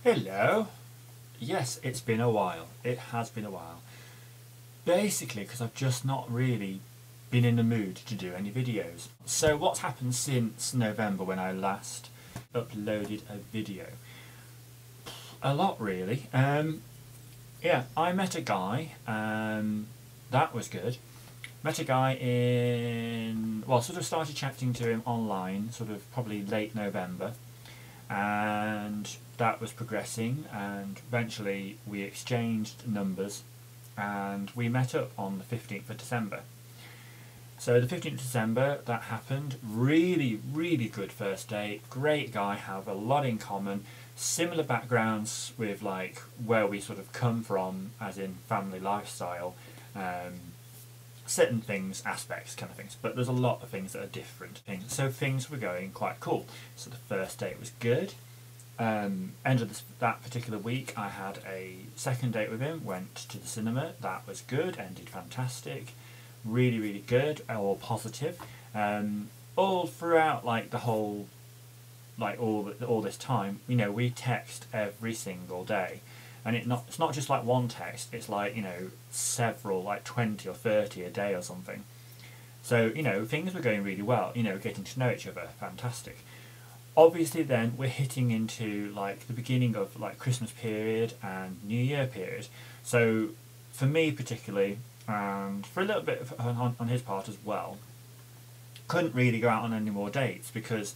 Hello. Yes, it's been a while. It has been a while. Basically, because I've just not really been in the mood to do any videos. So what's happened since November when I last uploaded a video? A lot, really. Yeah, I met a guy. That was good. Met a guy sort of started chatting to him online, sort of probably late November. And that was progressing, and eventually we exchanged numbers and we met up on the 15th of December. So the 15th of December that happened. Really good first date. Great guy, have a lot in common, similar backgrounds with like where we sort of come from as in family lifestyle, certain things, aspects, kind of things, but there's a lot of things that are different things. So things were going quite cool. So the first date was good. End of that particular week, I had a second date with him. Went to the cinema. That was good. Ended fantastic. Really good. All positive. All throughout, like the whole, like all this time, you know, we text every single day. And it's not just like one text, it's like, you know, several, like 20 or 30 a day or something. So, you know, things were going really well, you know, getting to know each other, fantastic. Obviously then we're hitting into like the beginning of like Christmas period and New Year period. So for me particularly, and for a little bit on his part as well, couldn't really go out on any more dates because,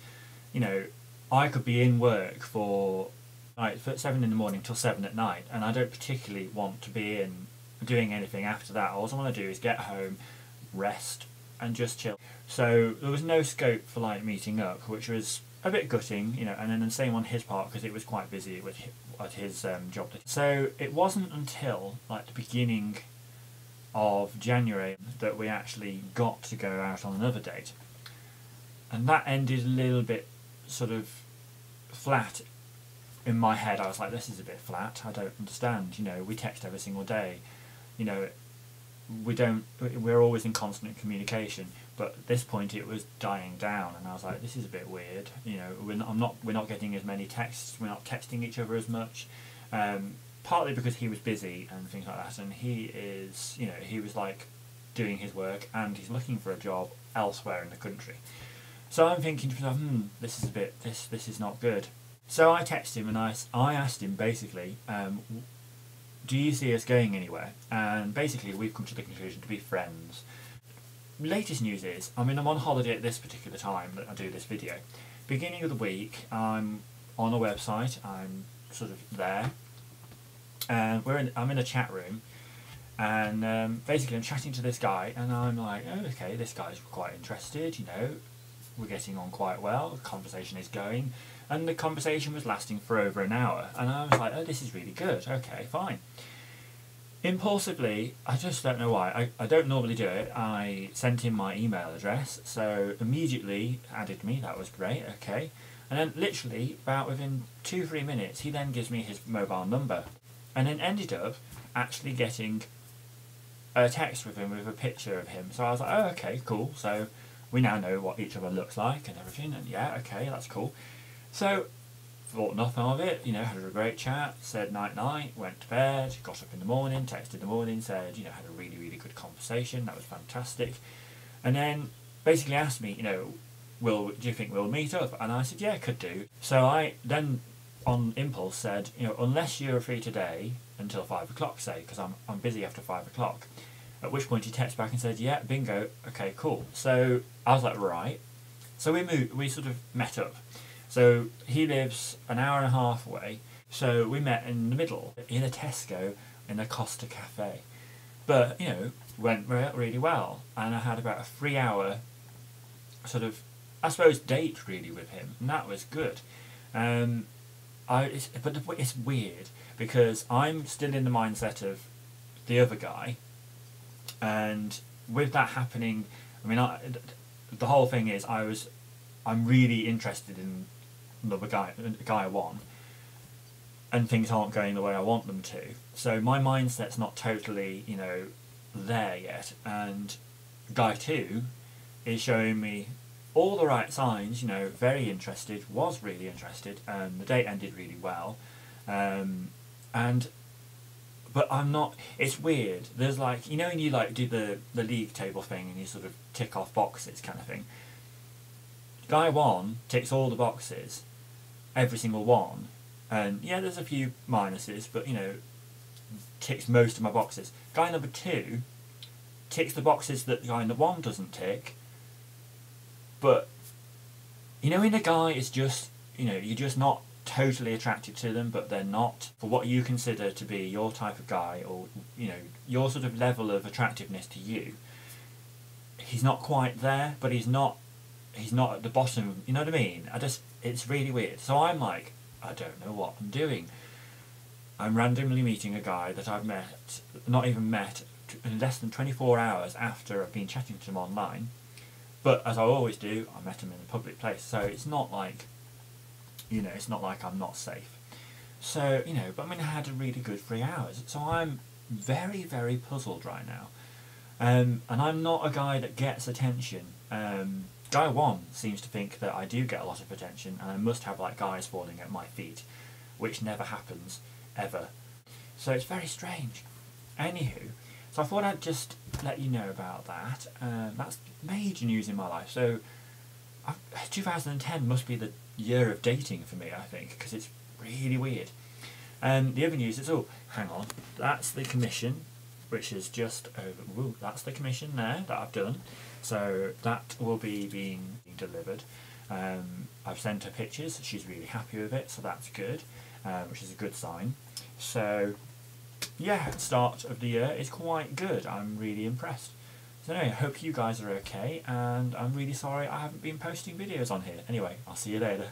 you know, I could be in work for 7 in the morning till 7 at night, and I don't particularly want to be in doing anything after that. All I want to do is get home, rest, and just chill. So there was no scope for like meeting up, which was a bit gutting, you know. And then the same on his part because it was quite busy with at his job. So it wasn't until like the beginning of January that we actually got to go out on another date, and that ended a little bit sort of flat. In my head I was like, this is a bit flat, I don't understand, you know, we text every single day, you know, we're always in constant communication, but at this point it was dying down, and I was like, this is a bit weird, you know, we're not getting as many texts, we're not texting each other as much, partly because he was busy and things like that, and he is, you know, he was like doing his work and he's looking for a job elsewhere in the country. So I'm thinking to myself, this is a bit, this is not good. So I texted him and I asked him basically, do you see us going anywhere? And basically we've come to the conclusion to be friends. Latest news is, I mean, I'm on holiday at this particular time that I do this video. Beginning of the week, I'm on a website, I'm sort of there, and I'm in a chat room, and basically I'm chatting to this guy, and I'm like, oh, okay, this guy's quite interested, you know, we're getting on quite well, the conversation is going. And the conversation was lasting for over an hour. And I was like, oh, this is really good. Okay, fine. Impulsively, I just don't know why. I don't normally do it. I sent him my email address. So immediately added me. That was great. Okay. And then literally, about within 2-3 minutes, he then gives me his mobile number. And then ended up actually getting a text with him with a picture of him. So I was like, oh, okay, cool. So we now know what each other looks like and everything. And yeah, okay, that's cool. So, thought nothing of it, you know, had a great chat, said night, went to bed, got up in the morning, texted in the morning, said, you know, had a really good conversation, that was fantastic. And then basically asked me, you know, do you think we'll meet up? And I said, yeah, could do. So I then, on impulse, said, you know, unless you're free today until 5 o'clock, say, because I'm busy after 5 o'clock. At which point he texted back and said, yeah, bingo, okay, cool. So I was like, right. So we sort of met up. So he lives an hour and a half away, so we met in the middle, in a Tesco, in a Costa Cafe. But, you know, went really well, and I had about a 3-hour sort of, I suppose, date really with him, and that was good. But it's weird, because I'm still in the mindset of the other guy, and with that happening, I mean, the whole thing is, I'm really interested in another guy one, and things aren't going the way I want them to. So my mindset's not totally, you know, there yet. And guy two is showing me all the right signs, you know, very interested, was really interested, and the date ended really well. And but I'm not. It's weird. There's like, you know when you like do the league table thing and you sort of tick off boxes kind of thing. Guy 1 ticks all the boxes, every single one, and yeah, there's a few minuses, but you know, ticks most of my boxes. Guy number 2 ticks the boxes that guy number 1 doesn't tick, but you know, when a guy is just, you know, you're just not totally attracted to them, but they're not for what you consider to be your type of guy, or you know, your sort of level of attractiveness to you. He's not quite there, but he's not at the bottom, you know what I mean? It's really weird. So I'm like, I don't know what I'm doing. I'm randomly meeting a guy that I've met, not even met, in less than 24 hours after I've been chatting to him online. But as I always do, I met him in a public place, so it's not like, you know, it's not like I'm not safe. So, you know, but I mean, I had a really good 3 hours, so I'm very, very puzzled right now. And I'm not a guy that gets attention. Guy 1 seems to think that I do get a lot of attention and I must have like guys falling at my feet, which never happens, ever. So it's very strange. Anywho, so I thought I'd just let you know about that. That's major news in my life. So 2010 must be the year of dating for me, I think, because it's really weird. And the other news is, oh, hang on, that's the commission, which is just over. Ooh, that's the commission there that I've done. So that will be being delivered. I've sent her pictures. She's really happy with it, so that's good, which is a good sign. So yeah, start of the year is quite good. I'm really impressed. So anyway, I hope you guys are okay, and I'm really sorry I haven't been posting videos on here. Anyway, I'll see you later.